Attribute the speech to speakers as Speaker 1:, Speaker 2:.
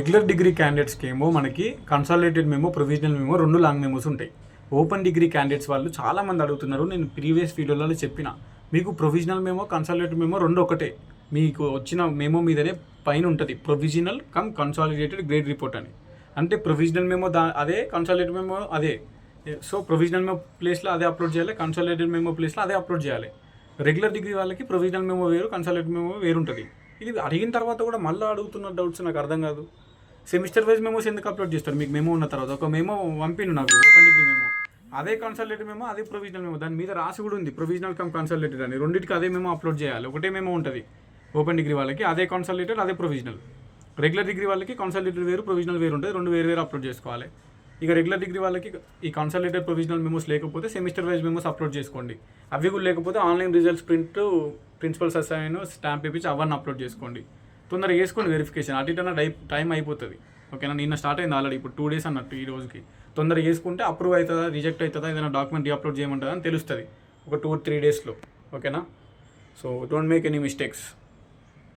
Speaker 1: Regular degree క్యాండిడేట్స్కి ఏమో మనకి consolidated memo, provisional memo, 2 long memos ఉంటాయి. ఓపెన్ డిగ్రీ క్యాండిడేట్స్ వాళ్ళు చాలామంది అడుగుతున్నారు. నేను ప్రీవియస్ వీడియోలలో చెప్పిన మీకు ప్రొవిజనల్ మెమో, కన్సాలిడేటెడ్ మెమో 2 ఒకటే. మీకు వచ్చిన మెమో మీదనే పైన ఉంటుంది provisional come consolidated grade report అని. అంటే ప్రొవిజనల్ మెమో అదే, కన్సాలిడేటెడ్ మెమో అదే. సో ప్రొవిజనల్ మెమో ప్లేస్లో అదే అప్లోడ్ చేయాలి, కన్సాలిడేటెడ్ మెమో ప్లేస్లో అదే అప్లోడ్ చేయాలి. రెగ్యులర్ డిగ్రీ వాళ్ళకి ప్రొవిజనల్ మెమో వేరు, కన్సాలిడేటెడ్ మెమో వేరు ఉంటుంది. ఇది అడిగిన తర్వాత కూడా మళ్ళీ అడుగుతున్న డౌట్స్ నాకు అర్థం కాదు. సెమిస్టర్ వైజ్ మెమోస్ ఎందుకు అప్లోడ్ చేస్తారు? మీకు మెమో ఉన్న తర్వాత ఒక మెమో పంపిండు నాకు, ఓపెన్ డిగ్రీ మెమో, అదే కన్సల్టేటివ్ మెమో, అదే ప్రొవిజనల్ మెమో, దాని మీద రాసి కూడా ఉంది ప్రొవిజనల్ కమ్ కన్సల్టేటెడ్ అని. రెండింటికి అదే మెమో అప్లోడ్ చేయాలి. ఒకటే మెమో ఉంటుంది ఓపెన్ డిగ్రీ వాళ్ళకి, అదే కన్సల్టేటెడ్ అదే ప్రొవిజనల్. రెగ్యులర్ డిగ్రీ వాళ్ళకి కన్సల్టేటెడ్ వేరు, ప్రొవిజనల్ వేరు ఉంటుంది. 2 వేరు అప్లోడ్ చేసుకోవాలి. ఇక రెగ్యులర్ డిగ్రీ వాళ్ళకి ఈ కన్సల్టేటెడ్ ప్రొవిజనల్ మెమోస్ లేకపోతే సెమిస్టర్ వైజ్ మెమోస్ అప్లోడ్ చేసుకోండి. అవి కూడా లేకపోతే online results print, principal's assign, stamp వేపించి అవన్నీ అప్లోడ్ చేసుకోండి. తొందరగా వేసుకోండి వెరిఫికేషన్. అటు ఇటన్నా టైం అయిపోతుంది. ఓకేనా? నిన్న స్టార్ట్ అయింది ఆల్రెడీ, ఇప్పుడు 2 days అన్నట్టు ఈ రోజుకి. తొందరగా వేసుకుంటే అప్రూవ్ అవుతుందా, రిజెక్ట్ అవుతుందా, ఏదైనా డాక్యుమెంట్ రీఅప్లోడ్ చేయమంటుందా అని తెలుస్తుంది ఒక 2 or 3 daysలో. ఓకేనా? So don't make any mistakes.